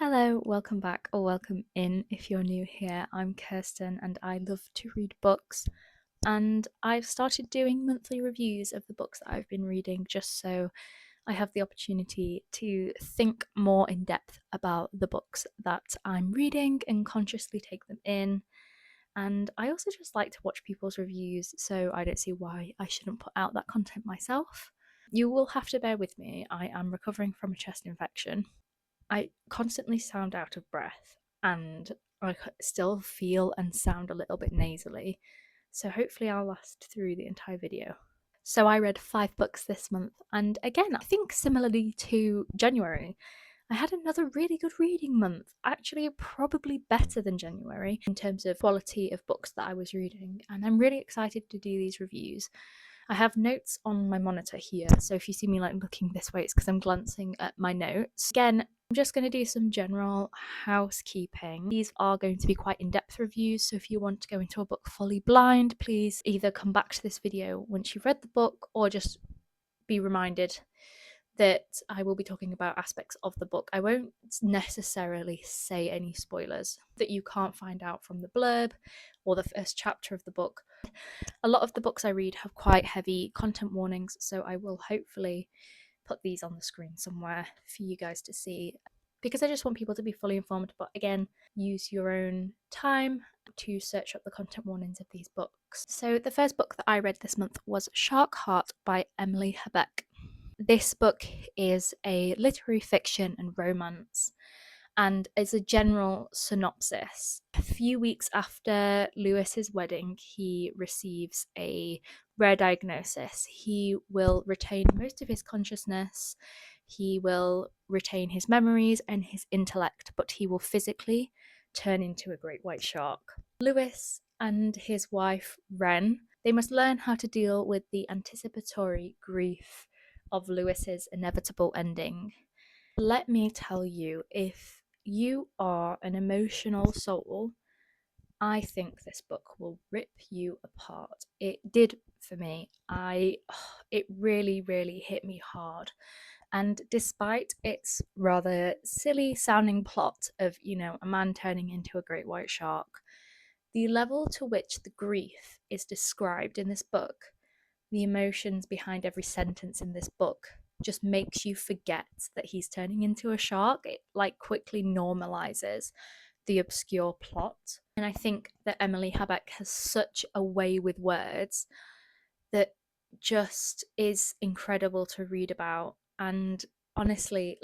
Hello, welcome back or welcome in if you're new here. I'm Kirsten and I love to read books, and I've started doing monthly reviews of the books that I've been reading just so I have the opportunity to think more in depth about the books that I'm reading and consciously take them in. And I also just like to watch people's reviews, so I don't see why I shouldn't put out that content myself. You will have to bear with me, I am recovering from a chest infection. I constantly sound out of breath and I still feel and sound a little bit nasally, so hopefully I'll last through the entire video. So I read 5 books this month, and again, I think similarly to January, I had another really good reading month. Actually, probably better than January in terms of quality of books that I was reading, and I'm really excited to do these reviews. I have notes on my monitor here, so if you see me like looking this way, it's because I'm glancing at my notes. Again, I'm just going to do some general housekeeping. These are going to be quite in-depth reviews, so if you want to go into a book fully blind, please either come back to this video once you've read the book or just be reminded that I will be talking about aspects of the book. I won't necessarily say any spoilers that you can't find out from the blurb or the first chapter of the book. A lot of the books I read have quite heavy content warnings, so I will hopefully put these on the screen somewhere for you guys to see, because I just want people to be fully informed. But again, use your own time to search up the content warnings of these books. So the first book that I read this month was Shark Heart by Emily Habeck. This book is a literary fiction and romance, and as a general synopsis, a few weeks after Lewis's wedding, he receives a rare diagnosis. He will retain most of his consciousness, he will retain his memories and his intellect, but he will physically turn into a great white shark. Lewis and his wife, Wren, they must learn how to deal with the anticipatory grief of Lewis's inevitable ending. Let me tell you, if you are an emotional soul, I think this book will rip you apart. It did for me. It really, really hit me hard. And despite its rather silly sounding plot of, a man turning into a great white shark, the level to which the grief is described in this book, the emotions behind every sentence in this book, just makes you forget that he's turning into a shark. It quickly normalizes the obscure plot. And I think that Emily Habeck has such a way with words that just is incredible to read about, and honestly,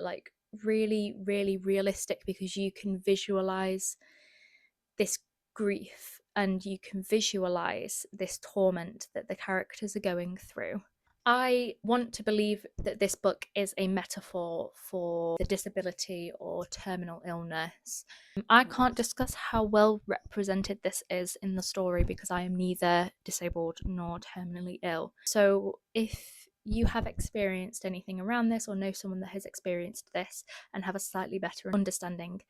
really, really realistic, because you can visualize this grief and you can visualize this torment that the characters are going through. I want to believe that this book is a metaphor for the disability or terminal illness. I can't discuss how well represented this is in the story because I am neither disabled nor terminally ill. So if you have experienced anything around this or know someone that has experienced this and have a slightly better understanding,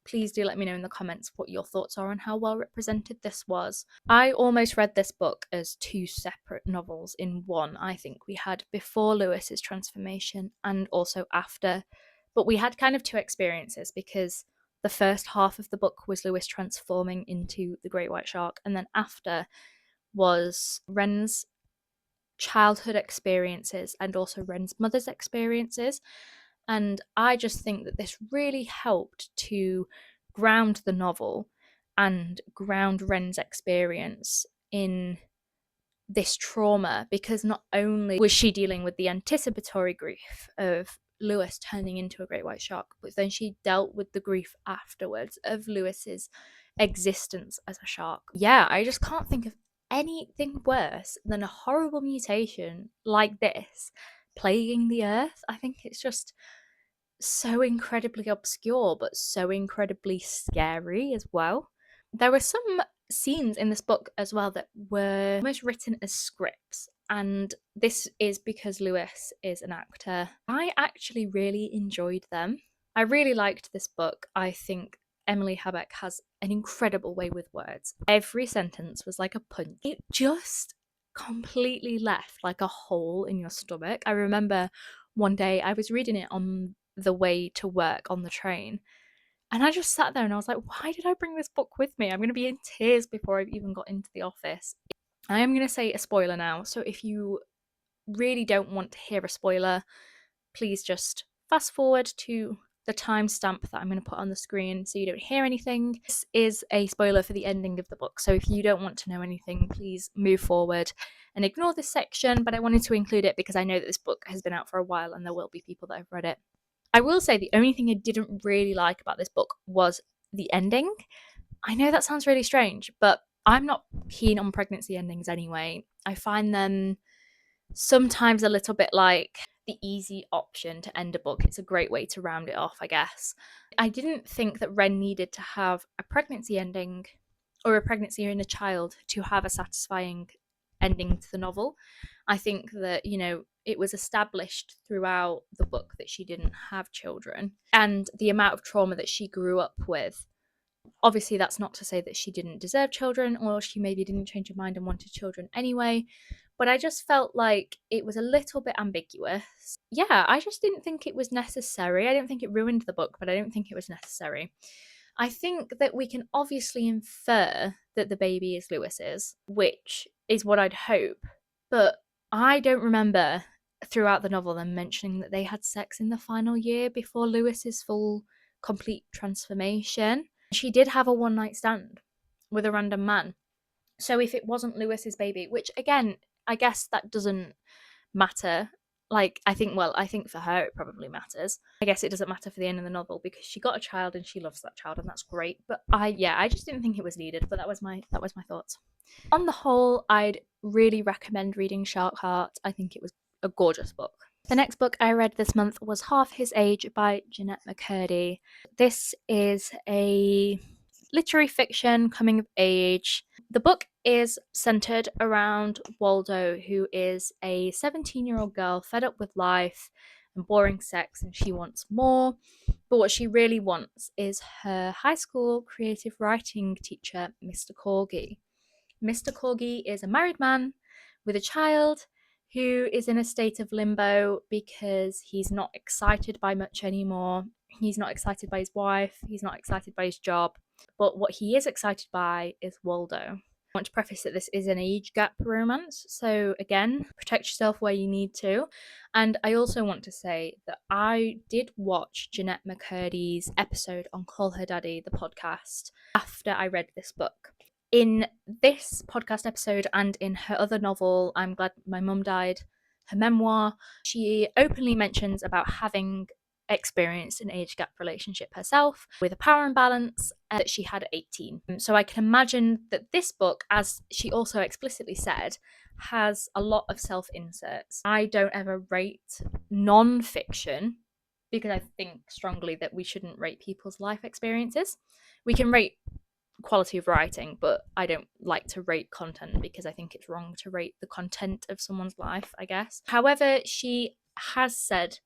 please do let me know in the comments what your thoughts are on how well represented this was. I almost read this book as 2 separate novels in one. I think we had before Lewis's transformation and also after, but we had kind of 2 experiences, because the first half of the book was Lewis transforming into the great white shark, and then after was Wren's childhood experiences and also Wren's mother's experiences. And I just think that this really helped to ground the novel and ground Wren's experience in this trauma, because not only was she dealing with the anticipatory grief of Lewis turning into a great white shark, but then she dealt with the grief afterwards of Lewis's existence as a shark. Yeah, I just can't think of anything worse than a horrible mutation like this plaguing the earth. I think it's just so incredibly obscure, but so incredibly scary as well. There were some scenes in this book as well that were almost written as scripts, and this is because Lewis is an actor. I actually really enjoyed them. I really liked this book. I think Emily Habeck has an incredible way with words. Every sentence was like a punch. It just completely left like a hole in your stomach. I remember one day I was reading it on the way to work on the train, And I just sat there and I was like, why did I bring this book with me? I'm going to be in tears before I've even got into the office. I am going to say a spoiler now. So if you really don't want to hear a spoiler, please just fast forward to the timestamp that I'm going to put on the screen so you don't hear anything. This is a spoiler for the ending of the book. So if you don't want to know anything, please move forward and ignore this section. But I wanted to include it because I know that this book has been out for a while and there will be people that have read it. I will say the only thing I didn't really like about this book was the ending. I know that sounds really strange, but I'm not keen on pregnancy endings anyway. I find them sometimes a little bit like the easy option to end a book. It's a great way to round it off, I guess. I didn't think that Ren needed to have a pregnancy ending or a pregnancy in a child to have a satisfying ending to the novel. I think that, it was established throughout the book that she didn't have children, and the amount of trauma that she grew up with. Obviously, that's not to say that she didn't deserve children or she maybe didn't change her mind and wanted children anyway. But I just felt like it was a little bit ambiguous. Yeah, I just didn't think it was necessary. I don't think it ruined the book, but I don't think it was necessary. I think that we can obviously infer that the baby is Lewis's, which is what I'd hope. But I don't remember throughout the novel them mentioning that they had sex in the final year before Lewis's full, complete transformation. She did have a one night stand with a random man. So if it wasn't Lewis's baby, which again, I guess that doesn't matter. I think for her it probably matters. I guess it doesn't matter for the end of the novel because she got a child and she loves that child and that's great. But I just didn't think it was needed. But that was my thoughts. On the whole, I'd really recommend reading Shark Heart. I think it was a gorgeous book. The next book I read this month was Half His Age by Jeanette McCurdy. This is a literary fiction coming of age. The book is centered around Waldo, who is a 17-year-old girl fed up with life and boring sex, and she wants more. But what she really wants is her high school creative writing teacher, Mr. Corgi. Mr. Corgi is a married man with a child who is in a state of limbo because he's not excited by much anymore. He's not excited by his wife, he's not excited by his job, but what he is excited by is Waldo. I want to preface that this is an age gap romance, so again, protect yourself where you need to. And I also want to say that I did watch Jeanette McCurdy's episode on Call Her Daddy, the podcast, after I read this book. In this podcast episode and in her other novel, I'm Glad My Mum Died, her memoir, she openly mentions about having experienced an age gap relationship herself with a power imbalance that she had at 18. So I can imagine that this book, as she also explicitly said, has a lot of self-inserts. I don't ever rate non-fiction because I think strongly that we shouldn't rate people's life experiences. We can rate quality of writing, but I don't like to rate content because I think it's wrong to rate the content of someone's life, I guess. However, she has said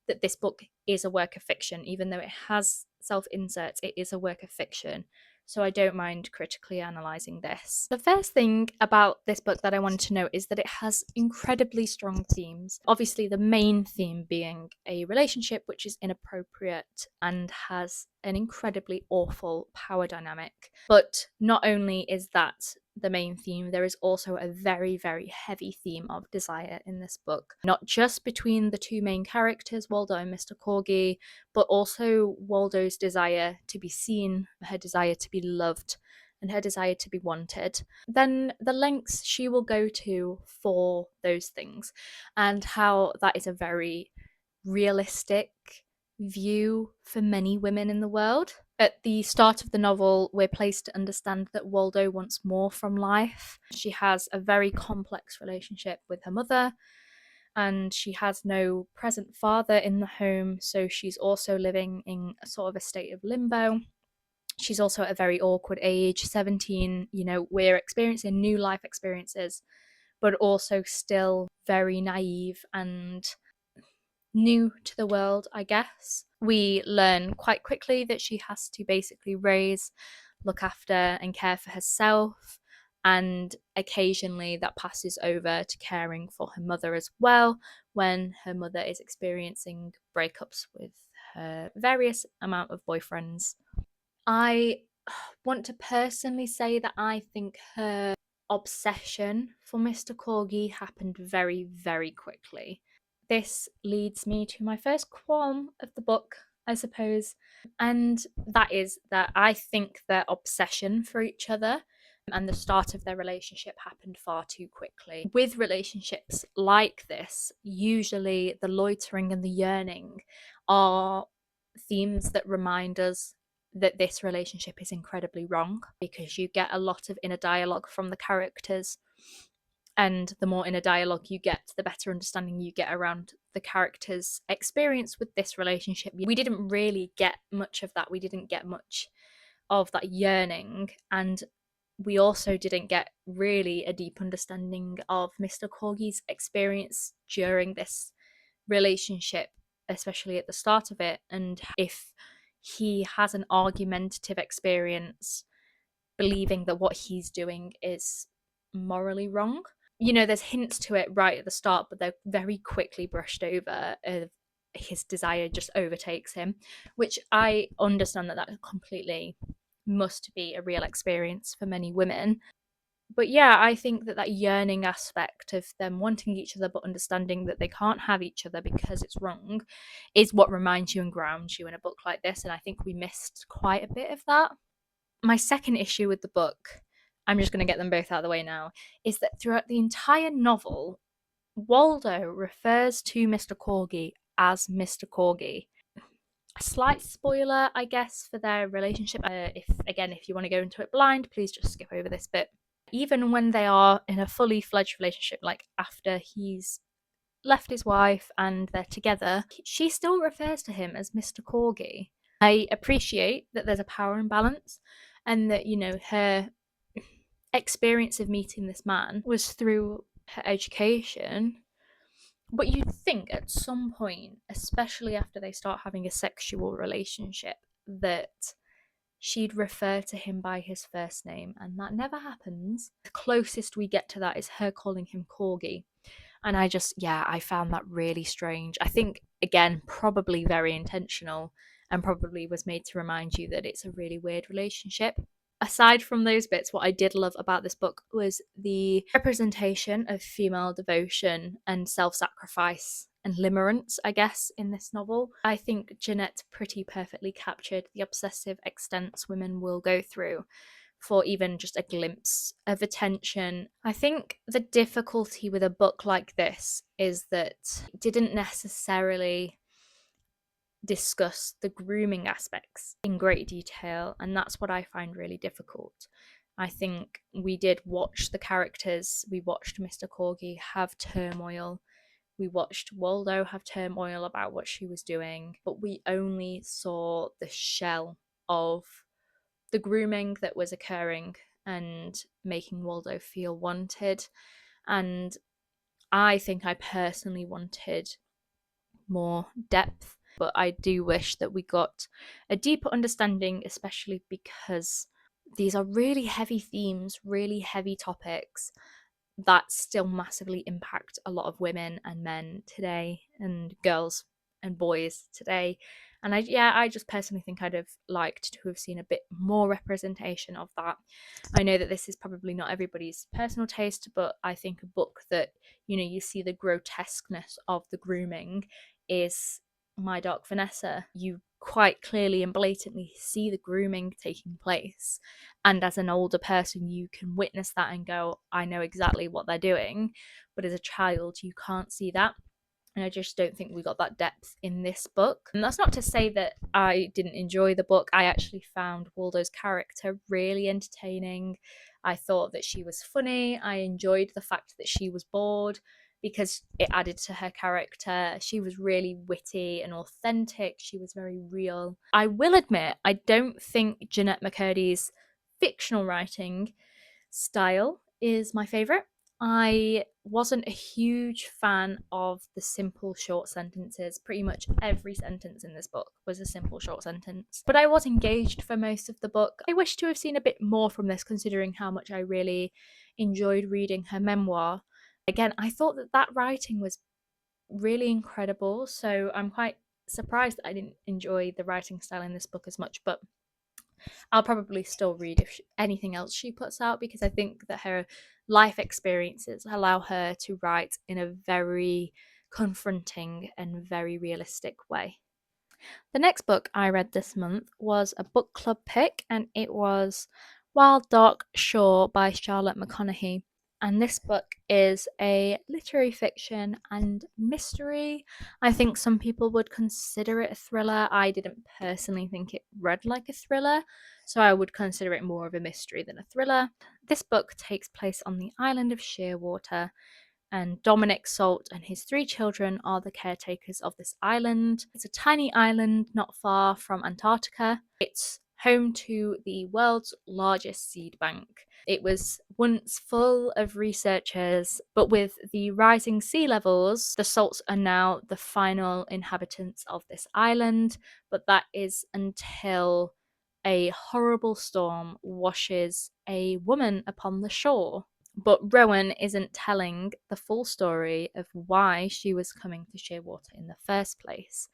that this book is a work of fiction, even though it has self-inserts, it is a work of fiction. So I don't mind critically analysing this. The first thing about this book that I wanted to note is that it has incredibly strong themes. Obviously, the main theme being a relationship which is inappropriate and has an incredibly awful power dynamic. But not only is that the main theme, there is also a very, very heavy theme of desire in this book. Not just between the two main characters, Waldo and Mr. Corgi, but also Waldo's desire to be seen, her desire to be loved, and her desire to be wanted. Then the lengths she will go to for those things, and how that is a very realistic view for many women in the world. At the start of the novel, we're placed to understand that Waldo wants more from life. She has a very complex relationship with her mother, and she has no present father in the home, so she's also living in a sort of a state of limbo. She's also at a very awkward age, 17. We're experiencing new life experiences, but also still very naive and new to the world, I guess. We learn quite quickly that she has to basically raise, look after, and care for herself. And occasionally that passes over to caring for her mother as well when her mother is experiencing breakups with her various amount of boyfriends. I want to personally say that I think her obsession for Mr. Corgi happened very, very quickly. This leads me to my first qualm of the book, I suppose, and that is that I think their obsession for each other and the start of their relationship happened far too quickly. With relationships like this, usually the loitering and the yearning are themes that remind us that this relationship is incredibly wrong, because you get a lot of inner dialogue from the characters, and the more inner dialogue you get, the better understanding you get around the characters' experience with this relationship. We didn't really get much of that. We didn't get much of that yearning, and we also didn't get really a deep understanding of Mr. Corgi's experience during this relationship, especially at the start of it, and if he has an argumentative experience believing that what he's doing is morally wrong. You know, there's hints to it right at the start, but they're very quickly brushed over. His desire just overtakes him, which I understand that completely must be a real experience for many women. But yeah, I think that yearning aspect of them wanting each other but understanding that they can't have each other because it's wrong is what reminds you and grounds you in a book like this, and I think we missed quite a bit of that. My second issue with the book, I'm just going to get them both out of the way now, is that throughout the entire novel, Waldo refers to Mr. Corgi as Mr. Corgi. A slight spoiler, I guess, for their relationship. If you want to go into it blind, please just skip over this bit. Even when they are in a fully fledged relationship, like after he's left his wife and they're together, she still refers to him as Mr. Corgi. I appreciate that there's a power imbalance, and that, you know, her experience of meeting this man was through her education. But you'd think at some point, especially after they start having a sexual relationship, that she'd refer to him by his first name, and that never happens. The closest we get to that is her calling him Corgi. And I found that really strange. I think, again, probably very intentional, and probably was made to remind you that it's a really weird relationship. Aside from those bits, what I did love about this book was the representation of female devotion and self-sacrifice and limerence, I guess, in this novel. I think Jeanette pretty perfectly captured the obsessive extents women will go through for even just a glimpse of attention. I think the difficulty with a book like this is that it didn't necessarily discuss the grooming aspects in great detail, and that's what I find really difficult. I think we did watch the characters. We watched Mr. Corgi have turmoil. We watched Waldo have turmoil about what she was doing, but we only saw the shell of the grooming that was occurring and making Waldo feel wanted. And I think I personally wanted more depth, but I do wish that we got a deeper understanding, especially because these are really heavy themes, really heavy topics that still massively impact a lot of women and men today, and girls and boys today. And I just personally think I'd have liked to have seen a bit more representation of that. I know that this is probably not everybody's personal taste, but I think a book that, you know, you see the grotesqueness of the grooming is My Dark Vanessa. You quite clearly and blatantly see the grooming taking place, and as an older person you can witness that and go, I know exactly what they're doing. But as a child you can't see that, and I just don't think we got that depth in this book. And that's not to say that I didn't enjoy the book. I actually found Waldo's character really entertaining. I thought that she was funny. I enjoyed the fact that she was bored, because it added to her character. She was really witty and authentic. She was very real. I will admit, I don't think Jeanette McCurdy's fictional writing style is my favourite. I wasn't a huge fan of the simple short sentences. Pretty much every sentence in this book was a simple short sentence. But I was engaged for most of the book. I wish to have seen a bit more from this, considering how much I really enjoyed reading her memoir. Again, I thought that writing was really incredible, so I'm quite surprised that I didn't enjoy the writing style in this book as much, but I'll probably still read anything else she puts out, because I think that her life experiences allow her to write in a very confronting and very realistic way. The next book I read this month was a book club pick, and it was Wild Dark Shore by Charlotte McConaughey. And this book is a literary fiction and mystery. I think some people would consider it a thriller. I didn't personally think it read like a thriller, so I would consider it more of a mystery than a thriller. This book takes place on the island of Shearwater, and Dominic Salt and his 3 children are the caretakers of this island. It's a tiny island not far from Antarctica. It's home to the world's largest seed bank. It was once full of researchers, but with the rising sea levels, the Salts are now the final inhabitants of this island, but that is until a horrible storm washes a woman upon the shore. But Rowan isn't telling the full story of why she was coming to Shearwater in the first place.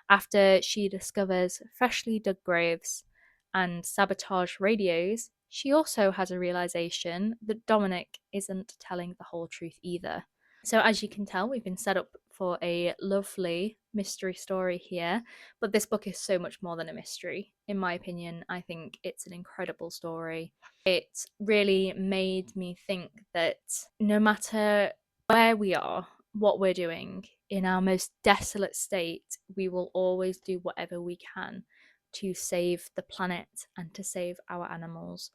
After she discovers freshly dug graves and sabotaged radios, she also has a realization that Dominic isn't telling the whole truth either. So, as you can tell, we've been set up for a lovely mystery story here, but this book is so much more than a mystery. In my opinion, I think it's an incredible story. It really made me think that no matter where we are, what we're doing, in our most desolate state, we will always do whatever we can to save the planet and to save our animals.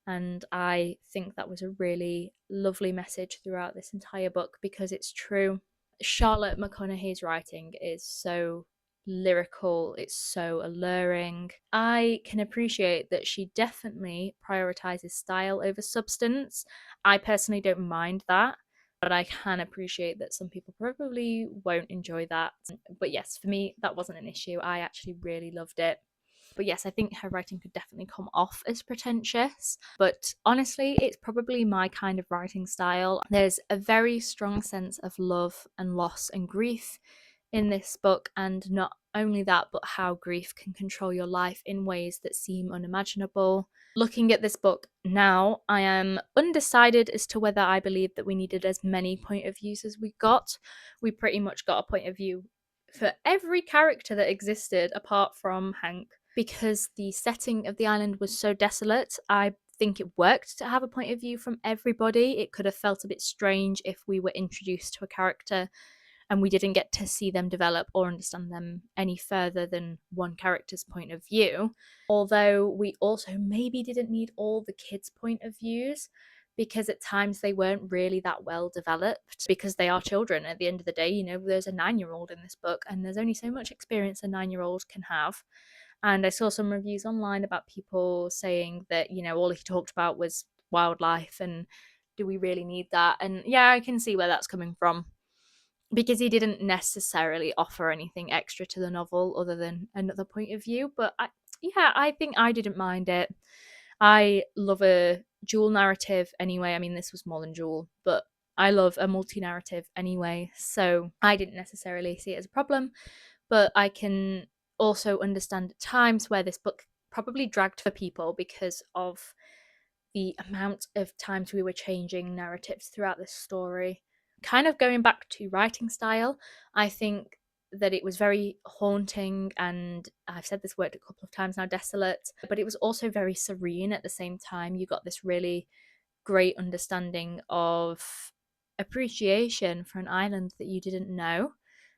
And I think that was a really lovely message throughout this entire book, because it's true. Charlotte McConaughey's writing is so lyrical, it's so alluring. I can appreciate that she definitely prioritizes style over substance. I personally don't mind that, but I can appreciate that some people probably won't enjoy that. But yes, for me, that wasn't an issue. I actually really loved it. But yes, I think her writing could definitely come off as pretentious. But honestly, it's probably my kind of writing style. There's a very strong sense of love and loss and grief in this book, and not only that, but how grief can control your life in ways that seem unimaginable. Looking at this book now, I am undecided as to whether I believe that we needed as many point of views as we got. We pretty much got a point of view for every character that existed apart from Hank, because the setting of the island was so desolate. I think it worked to have a point of view from everybody. It could have felt a bit strange if we were introduced to a character and we didn't get to see them develop or understand them any further than one character's point of view. Although we also maybe didn't need all the kids' point of views, because at times they weren't really that well developed, because they are children at the end of the day. You know, there's a 9-year-old in this book, and there's only so much experience a 9-year-old can have. And I saw some reviews online about people saying that, you know, all he talked about was wildlife, and do we really need that? And yeah, I can see where that's coming from, because he didn't necessarily offer anything extra to the novel other than another point of view. But I think I didn't mind it. I love a dual narrative anyway. I mean, this was more than dual, but I love a multi narrative anyway. So I didn't necessarily see it as a problem, but I can also understand at times where this book probably dragged for people because of the amount of times we were changing narratives throughout this story. Kind of going back to writing style, I think that it was very haunting, and I've said this word a couple of times now, desolate, but it was also very serene at the same time. You got this really great understanding of appreciation for an island that you didn't know.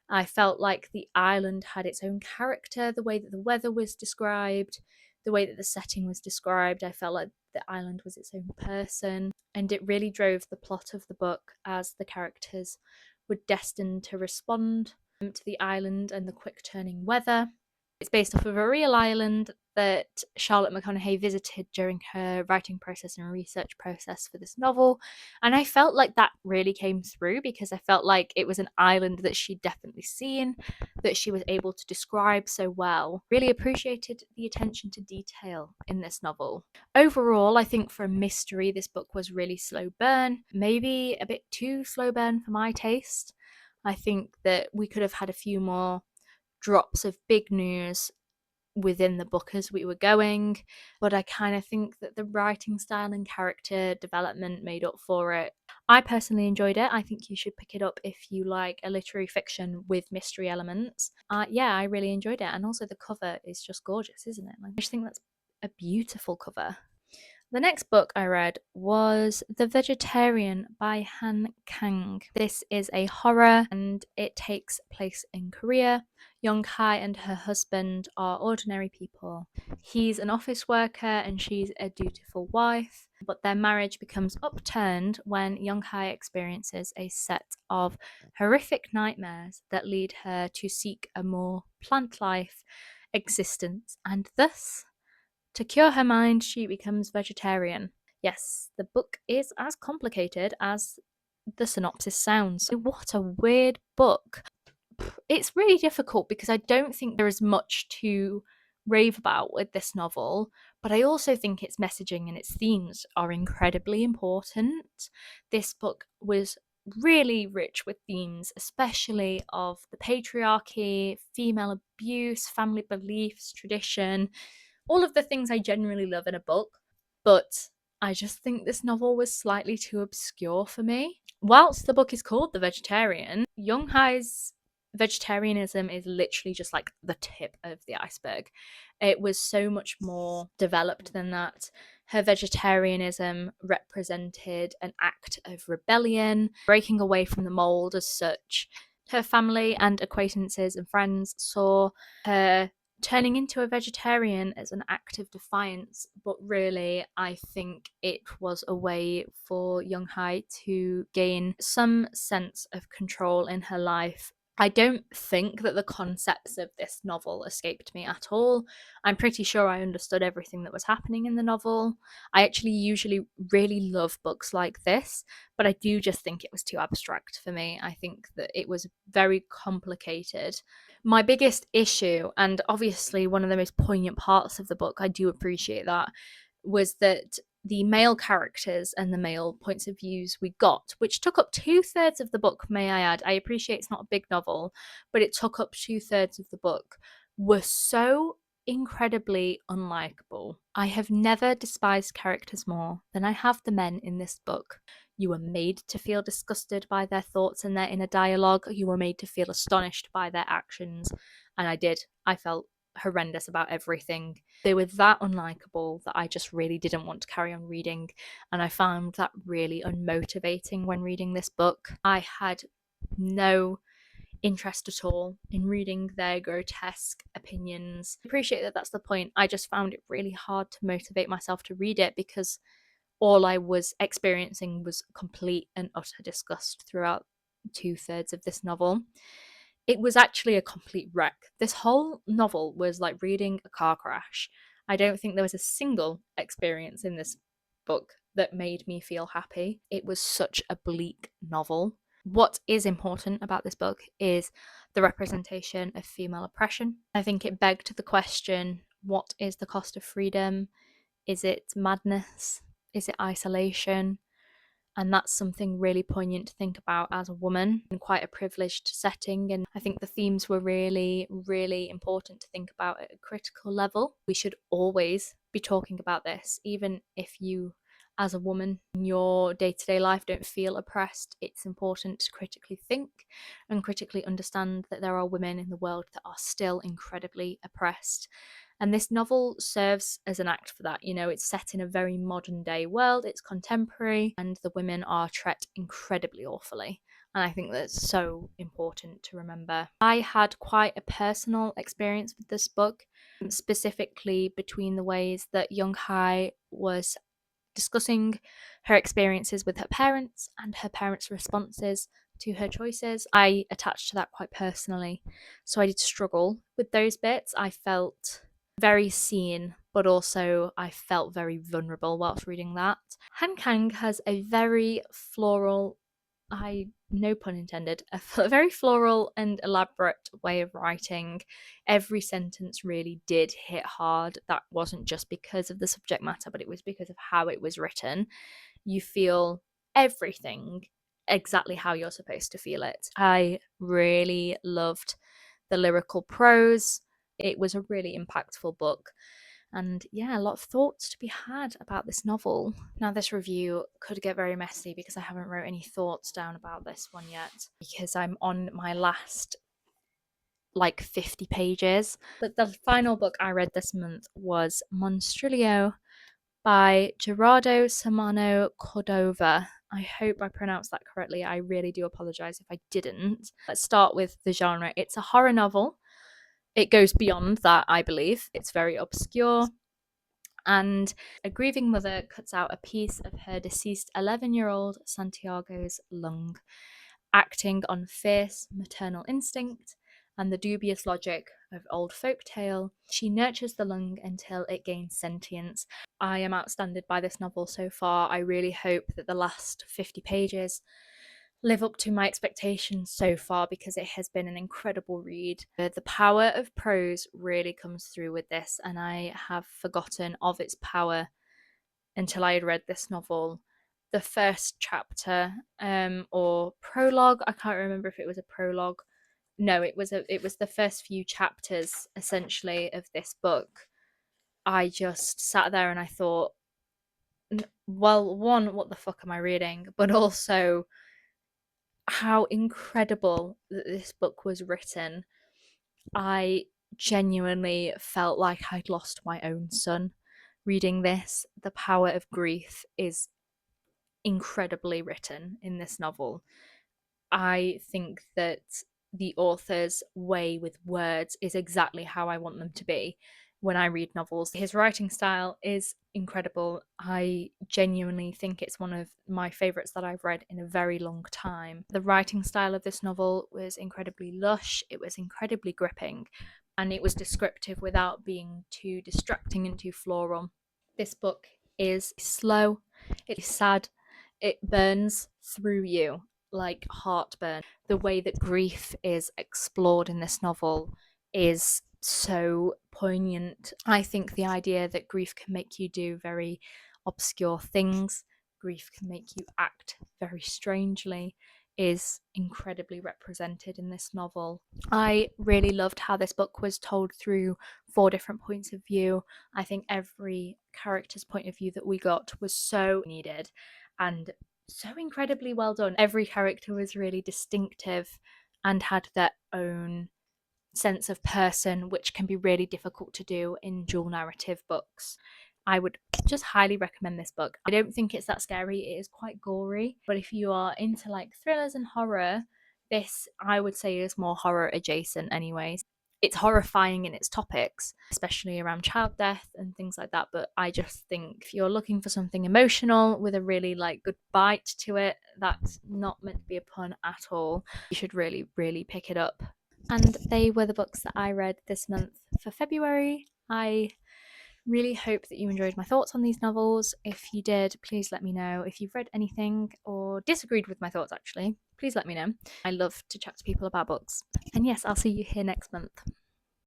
I felt like the island had its own character, the way that the weather was described, the way that the setting was described. I felt like the island was its own person, and it really drove the plot of the book, as the characters were destined to respond to the island and the quick turning weather. It's based off of a real island that Charlotte McConaughey visited during her writing process and research process for this novel. And I felt like that really came through, because I felt like it was an island that she'd definitely seen, that she was able to describe so well. Really appreciated the attention to detail in this novel. Overall, I think for a mystery, this book was really slow burn, maybe a bit too slow burn for my taste. I think that we could have had a few more drops of big news within the book as we were going, but I kind of think that the writing style and character development made up for it. I personally enjoyed it. I think you should pick it up if you like a literary fiction with mystery elements. Yeah, I really enjoyed it, and also the cover is just gorgeous, isn't it? Like, I just think that's a beautiful cover. The next book I read was The Vegetarian by Han Kang. This is a horror and it takes place in Korea. Young Hai and her husband are ordinary people. He's an office worker and she's a dutiful wife, but their marriage becomes upturned when Young Hai experiences a set of horrific nightmares that lead her to seek a more plant life existence, and thus to cure her mind, she becomes vegetarian. Yes, the book is as complicated as the synopsis sounds. What a weird book. It's really difficult because I don't think there is much to rave about with this novel, but I also think its messaging and its themes are incredibly important. This book was really rich with themes, especially of the patriarchy, female abuse, family beliefs, tradition, all of the things I generally love in a book, but I just think this novel was slightly too obscure for me. Whilst the book is called The Vegetarian, Young Hai's vegetarianism is literally just like the tip of the iceberg. It was so much more developed than that. Her vegetarianism represented an act of rebellion, breaking away from the mold as such. Her family and acquaintances and friends saw her turning into a vegetarian as an act of defiance, but really I think it was a way for Young Hai to gain some sense of control in her life. I don't think that the concepts of this novel escaped me at all. I'm pretty sure I understood everything that was happening in the novel. I actually usually really love books like this, but I do just think it was too abstract for me. I think that it was very complicated. My biggest issue, and obviously one of the most poignant parts of the book, I do appreciate that, was that the male characters and the male points of views we got, which took up 2/3 of the book, may I add. I appreciate it's not a big novel, but it took up 2/3 of the book, were so incredibly unlikable. I have never despised characters more than I have the men in this book. You were made to feel disgusted by their thoughts and their inner dialogue. You were made to feel astonished by their actions. And I did. I felt horrendous about everything. They were that unlikable that I just really didn't want to carry on reading. And I found that really unmotivating when reading this book. I had no interest at all in reading their grotesque opinions. I appreciate that that's the point. I just found it really hard to motivate myself to read it because all I was experiencing was complete and utter disgust throughout 2/3 of this novel. It was actually a complete wreck. This whole novel was like reading a car crash. I don't think there was a single experience in this book that made me feel happy. It was such a bleak novel. What is important about this book is the representation of female oppression. I think it begged the question, what is the cost of freedom? Is it madness? Is it isolation? And that's something really poignant to think about as a woman in quite a privileged setting. And I think the themes were really, really important to think about at a critical level. We should always be talking about this, even if you, as a woman, in your day-to-day life don't feel oppressed. It's important to critically think and critically understand that there are women in the world that are still incredibly oppressed. And this novel serves as an act for that. You know, it's set in a very modern day world, it's contemporary, and the women are treated incredibly awfully. And I think that's so important to remember. I had quite a personal experience with this book, specifically between the ways that Young Hai was discussing her experiences with her parents and her parents' responses to her choices. I attached to that quite personally. So I did struggle with those bits. I felt very seen, but also I felt very vulnerable whilst reading that. Han Kang has a very floral, no pun intended, a very floral and elaborate way of writing. Every sentence really did hit hard. That wasn't just because of the subject matter, but it was because of how it was written. You feel everything exactly how you're supposed to feel it. I really loved the lyrical prose. It was a really impactful book. And yeah, a lot of thoughts to be had about this novel. Now, this review could get very messy because I haven't wrote any thoughts down about this one yet, because I'm on my last 50 pages. But the final book I read this month was Monstrilio by Gerardo Samano Cordova. I hope I pronounced that correctly. I really do apologize if I didn't. Let's start with the genre. It's a horror novel. It goes beyond that, I believe. It's very obscure. And a grieving mother cuts out a piece of her deceased 11-year-old Santiago's lung, acting on fierce maternal instinct and the dubious logic of old folk tale. She nurtures the lung until it gains sentience. I am outstanded by this novel so far. I really hope that the last 50 pages live up to my expectations so far, because it has been an incredible read. The power of prose really comes through with this, and I have forgotten of its power until I had read this novel. The first chapter, or prologue, I can't remember if it was a prologue. No, it was the first few chapters essentially of this book. I just sat there and I thought, well, one, what the fuck am I reading? But also how incredible that this book was written. I genuinely felt like I'd lost my own son reading this. The power of grief is incredibly written in this novel. I think that the author's way with words is exactly how I want them to be when I read novels. His writing style is incredible. I genuinely think it's one of my favourites that I've read in a very long time. The writing style of this novel was incredibly lush, it was incredibly gripping, and it was descriptive without being too distracting and too floral. This book is slow, it's sad, it burns through you like heartburn. The way that grief is explored in this novel is so poignant. I think the idea that grief can make you do very obscure things, grief can make you act very strangely, is incredibly represented in this novel. I really loved how this book was told through 4 different points of view. I think every character's point of view that we got was so needed and so incredibly well done. Every character was really distinctive and had their own sense of person, which can be really difficult to do in dual narrative books. I would just highly recommend this book. I don't think it's that scary. It is quite gory, but if you are into thrillers and horror, this I would say is more horror adjacent anyways. It's horrifying in its topics, especially around child death and things like that. But I just think if you're looking for something emotional with a really good bite to it, that's not meant to be a pun at all, you should really, really pick it up. And they were the books that I read this month for February. I really hope that you enjoyed my thoughts on these novels. If you did, please let me know. If you've read anything or disagreed with my thoughts, actually, please let me know. I love to chat to people about books. And yes, I'll see you here next month.